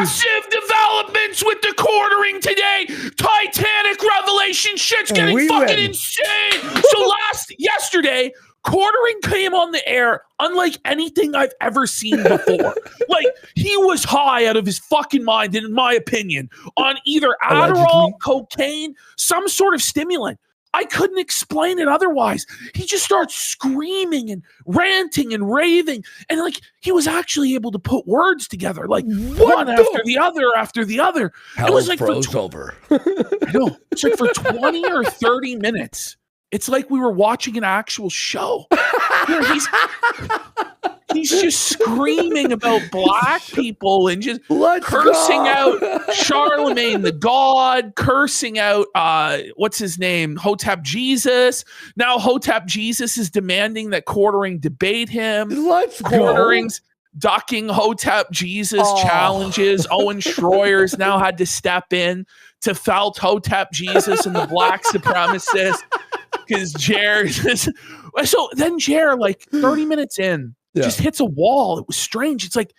Massive developments with the quartering today. Titanic revelation. Shit's getting fucking insane. So yesterday, quartering came on the air unlike anything I've ever seen before. Like, he was high out of his fucking mind, in my opinion, on either Adderall, cocaine, some sort of stimulant. I couldn't explain it otherwise. He just starts screaming and ranting and raving. And like, he was actually able to put words together, like one after the other. It was like over. No, it's like for 20 or 30 minutes. It's like we were watching an actual show. He's just screaming about black people and just cursing out Charlemagne the God, cursing out, what's his name? Hotep Jesus. Now Hotep Jesus is demanding that quartering debate him. Quartering's ducking Hotep Jesus challenges. Owen Schroyer's now had to step in to felt Hotep Jesus and the black supremacist. Because so then Jer, like 30 minutes in, just hits a wall. It was strange. It's like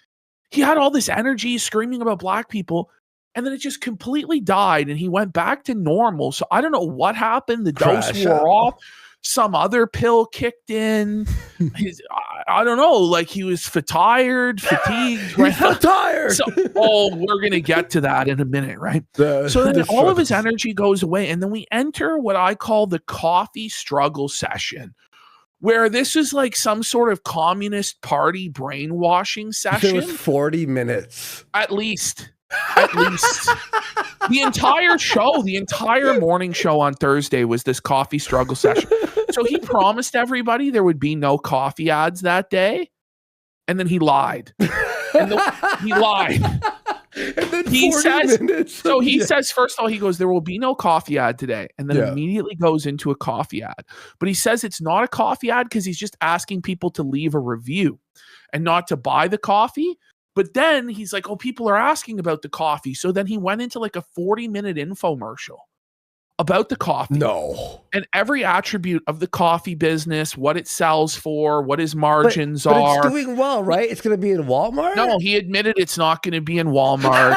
he had all this energy screaming about black people, and then it just completely died, and he went back to normal. So I don't know what happened. The dose wore off. Some other pill kicked in. I don't know. Like he was fatigued. Tired. So, we're gonna get to that in a minute, right? So then all of his energy goes away, and then we enter what I call the coffee struggle session, where this is like some sort of communist party brainwashing session. It was 40 minutes at least. The entire show, the entire morning show on Thursday was this coffee struggle session. So he promised everybody there would be no coffee ads that day, and then he lied. He lied. And then he says, first of all, he goes, there will be no coffee ad today, and then immediately goes into a coffee ad. But he says it's not a coffee ad because he's just asking people to leave a review and not to buy the coffee. But then he's like, people are asking about the coffee. So then he went into like a 40-minute infomercial about the coffee. No. And every attribute of the coffee business, what it sells for, what his margins are. But it's doing well, right? It's going to be in Walmart? No, he admitted it's not going to be in Walmart.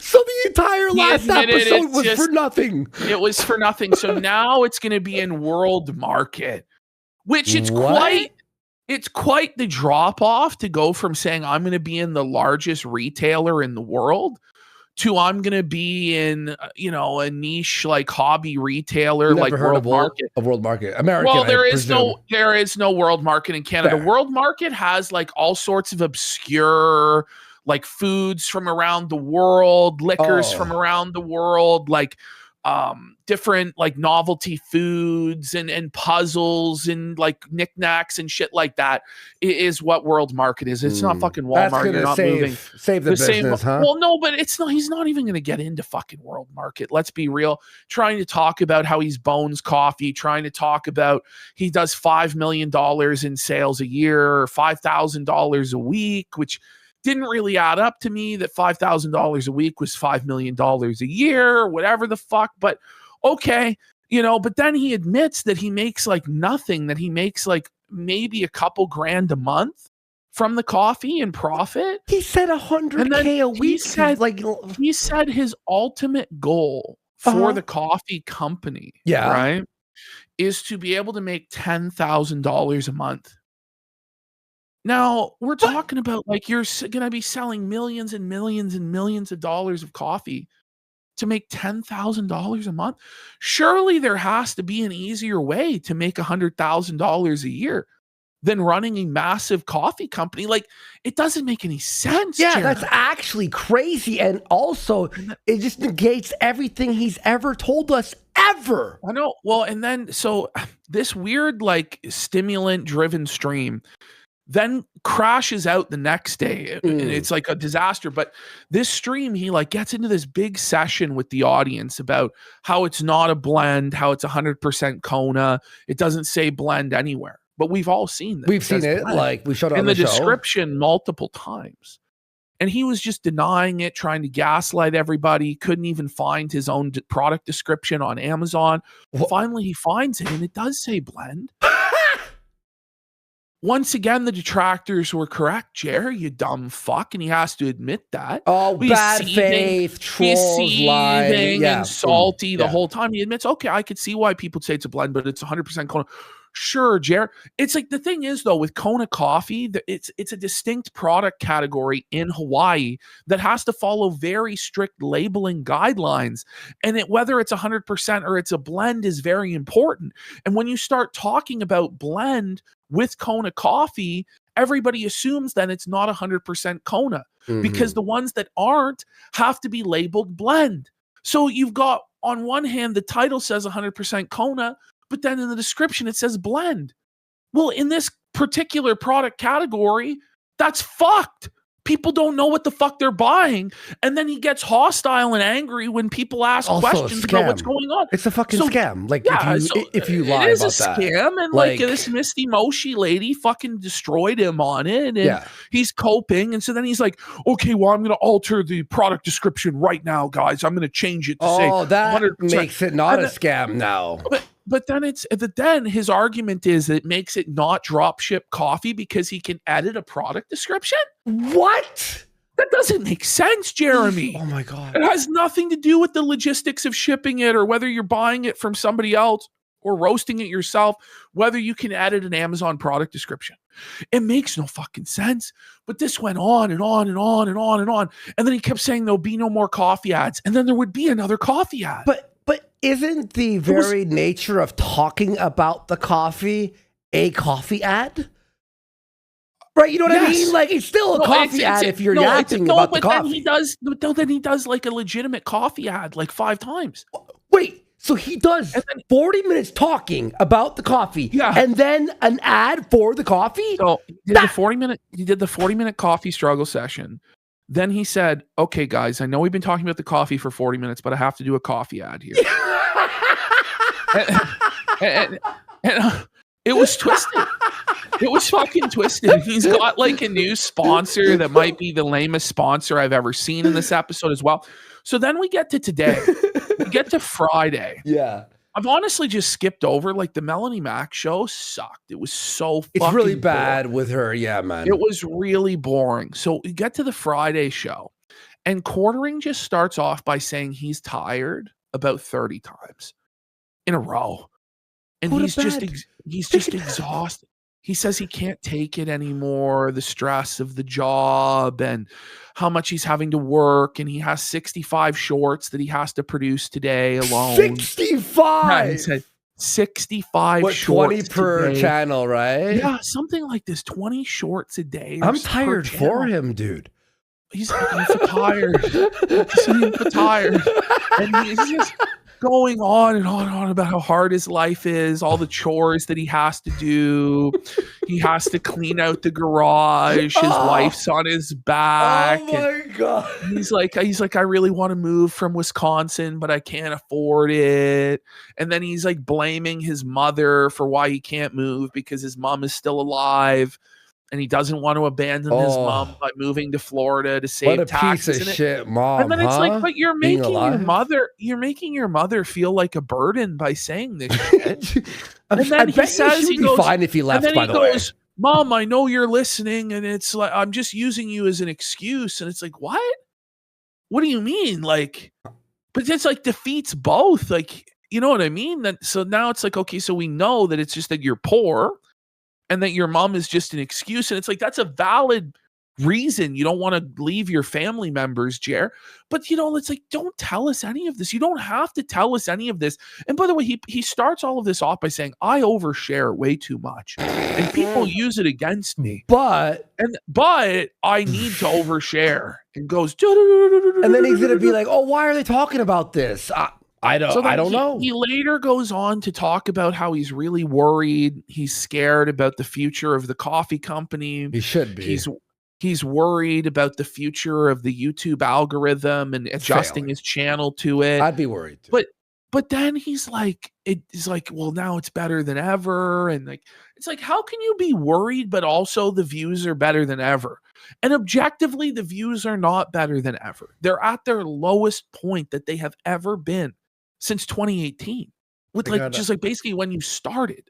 So the entire last episode was for nothing. It was for nothing. So now it's going to be in World Market, which it's quite the drop off to go from saying I'm going to be in the largest retailer in the world to I'm going to be in, a niche like hobby retailer like World Market. A World Market. American. Well, there is no World Market in Canada. Fair. World Market has like all sorts of obscure like foods from around the world, liquors from around the world, like different like novelty foods and puzzles and like knickknacks and shit like that is what World Market is. It's not fucking Walmart. You're not moving. Save the business, huh? Well, no, but it's not. He's not even going to get into fucking World Market. Let's be real. Trying to talk about how he's Bones Coffee. Trying to talk about he does $5 million in sales a year, or $5,000 a week, which didn't really add up to me. That $5,000 a week was $5 million a year, or whatever the fuck. But okay, but then he admits that he makes like nothing, that he makes like maybe a couple grand a month from the coffee and profit. He said $100K a week. He said his ultimate goal for the coffee company, right, is to be able to make $10,000 a month. Now we're talking about like you're going to be selling millions and millions and millions of dollars of coffee to make $10,000 a month. Surely there has to be an easier way to make $100,000 a year than running a massive coffee company. Like, it doesn't make any sense. Yeah, Jared. That's actually crazy. And also, it just negates everything he's ever told us ever. I know. Well, and then, so this weird, like, stimulant-driven stream then crashes out the next day. It's like a disaster. But this stream, he like gets into this big session with the audience about how it's not a blend, how it's 100% Kona. It doesn't say blend anywhere, but we've all seen this. We've seen it. Blend. Like we showed it in on the show. Description multiple times. And he was just denying it, trying to gaslight everybody. Couldn't even find his own product description on Amazon. Finally, he finds it, and it does say blend. once again, the detractors were correct, Jer, you dumb fuck, and he has to admit that. Oh, bad faith, trolls, lying, and salty the yeah. whole time. He admits, okay, I could see why people say it's a blend, but it's 100% Kona. Sure, Jer. It's like the thing is though with Kona coffee, it's a distinct product category in Hawaii that has to follow very strict labeling guidelines, and whether it's 100% or it's a blend is very important. And when you start talking about blend with Kona coffee, everybody assumes then it's not 100% Kona because the ones that aren't have to be labeled blend. So you've got on one hand the title says 100% Kona, but then in the description it says blend. Well, in this particular product category, that's fucked. People don't know what the fuck they're buying. And then he gets hostile and angry when people ask also questions about what's going on. It's a fucking scam. Like, yeah, if you lie it is about a scam. And like this Misty Moshi lady fucking destroyed him on it. And he's coping. And so then he's like, okay, well, I'm going to alter the product description right now, guys. I'm going to change it to say 100%. That makes it not a scam now. But then his argument is that it makes it not dropship coffee because he can edit a product description. What? That doesn't make sense, Jeremy. Oh my God. It has nothing to do with the logistics of shipping it or whether you're buying it from somebody else or roasting it yourself, whether you can edit an Amazon product description. It makes no fucking sense. But this went on and on and on and on and on. And then he kept saying there'll be no more coffee ads. And then there would be another coffee ad. But isn't the very nature of talking about the coffee a coffee ad? Right, you know what I mean? Like, it's still a coffee ad if you're yapping about the coffee. Then he does like a legitimate coffee ad like 5 times. Wait, so he does 40 minutes talking about the coffee and then an ad for the coffee? So he did the 40-minute coffee struggle session. Then he said, okay, guys, I know we've been talking about the coffee for 40 minutes, but I have to do a coffee ad here. and it was twisted. It was fucking twisted. He's got like a new sponsor that might be the lamest sponsor I've ever seen in this episode as well. So then we get to today. We get to Friday. Yeah. I've honestly just skipped over like the Melanie Mac show sucked. It was so fucking It's really bad with her. Yeah, man. It was really boring. So we get to the Friday show and Quartering just starts off by saying he's tired about 30 times in a row. And he's just exhausted. He says he can't take it anymore, the stress of the job and how much he's having to work. And he has 65 shorts that he has to produce today alone. 65? Yeah, he said 65 shorts 20 per channel, right? Yeah, something like this, 20 shorts a day. I'm tired for him, dude. He's tired. He's tired. And he's just going on and on and on about how hard his life is, all the chores that he has to do. He has to clean out the garage. His wife's on his back. Oh my God. He's like, I really want to move from Wisconsin, but I can't afford it. And then he's like blaming his mother for why he can't move because his mom is still alive. And he doesn't want to abandon his mom by moving to Florida to save taxes. What a piece of shit, mom. And then it's like, but you're making your mother feel like a burden by saying this shit. And then he says he goes, fine if he left, and then by the way. Mom, I know you're listening, and it's like I'm just using you as an excuse. And it's like, what? What do you mean? Like, but it's like defeats both. Like, you know what I mean? So now it's like, okay, so we know that it's just that you're poor. And that your mom is just an excuse. And it's like, that's a valid reason you don't want to leave your family members, Jer. But, it's like, don't tell us any of this. You don't have to tell us any of this. And by the way, he starts all of this off by saying, I overshare way too much. And people use it against me. But I need to overshare. And goes, and then he's going to be like, oh, why are they talking about this? I don't know. He later goes on to talk about how he's really worried. He's scared about the future of the coffee company. He should be. He's worried about the future of the YouTube algorithm and adjusting his channel to it. I'd be worried too. But then he's like, well, now it's better than ever. And like, it's like, how can you be worried, but also the views are better than ever? And objectively, the views are not better than ever. They're at their lowest point that they have ever been since 2018 with basically when you started.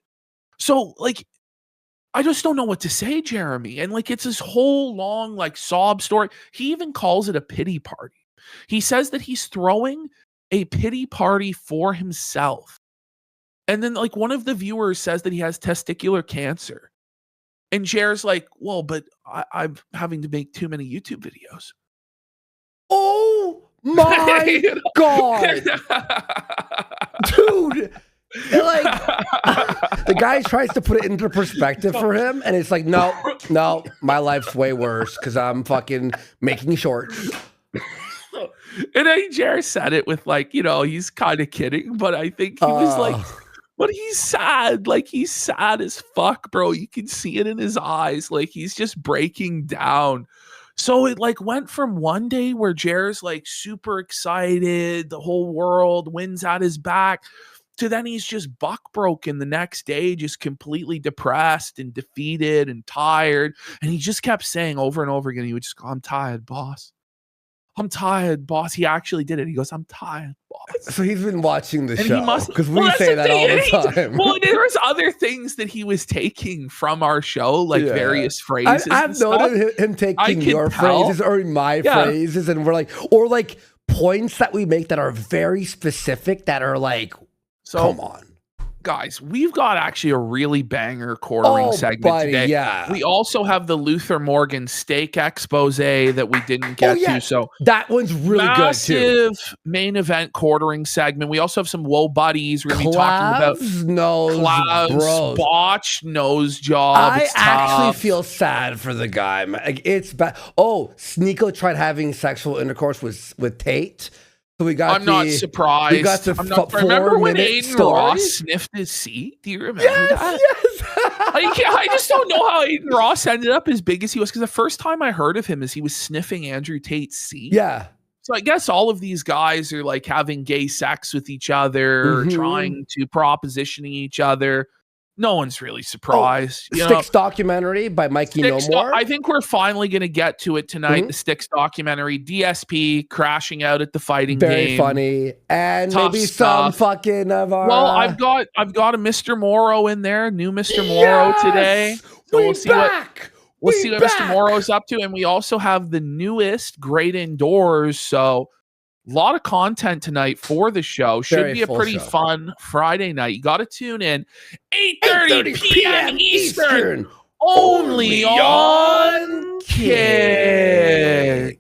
So like I just don't know what to say, Jeremy. And like, it's this whole long like sob story. He even calls it a pity party. He says that he's throwing a pity party for himself. And then like one of the viewers says that he has testicular cancer. And Jer's like, well, but I'm having to make too many YouTube videos. Oh my God. Dude. Like the guy tries to put it into perspective for him, and it's like, no, my life's way worse because I'm fucking making shorts. And I Jer said it with like, you know, he's kind of kidding, but I think he was like, but he's sad. Like he's sad as fuck, bro. You can see it in his eyes. Like he's just breaking down. So it like went from one day where Jer's like super excited, the whole world wins at his back, to then he's just buck broken the next day, just completely depressed and defeated and tired. And he just kept saying over and over again, he would just go, I'm tired, boss. I'm tired, boss. He actually did it. He goes, I'm tired, boss. So he's been watching the show because we say that all the time. Well, there was other things that he was taking from our show, like various phrases. I've noticed him taking your phrases or my phrases, and we're like, or like points that we make that are very specific that are like, come on. Guys, we've got actually a really banger quartering segment today. Yeah. We also have the Luther Morgan steak expose that we didn't get to. So that one's really good too. Massive main event quartering segment. We also have some Whoa Buddies. We're going to be talking about Clav's botched nose job. I actually feel sad for the guy. Like, it's bad. Oh, Sneeko tried having sexual intercourse with Tate. So we got not surprised. We got the remember when Aiden story? Ross sniffed his seat? Do you remember that? Yes. I just don't know how Aiden Ross ended up as big as he was, because the first time I heard of him is he was sniffing Andrew Tate's seat. Yeah. So I guess all of these guys are like having gay sex with each other, trying to propositioning each other. No one's really surprised. STYX documentary by Mikey No More. I think we're finally going to get to it tonight. The STYX documentary, DSP crashing out at the fighting game. Very funny, and maybe some fucking of our. Well, I've got a Mr. Morrow in there, new Mr. Morrow today. So we'll see what Mr. Morrow's up to, and we also have the newest Great Indoors. So. A lot of content tonight for the show. Should be a pretty fun Friday night. You got to tune in. 8:30 p.m. Eastern. Only on Kick.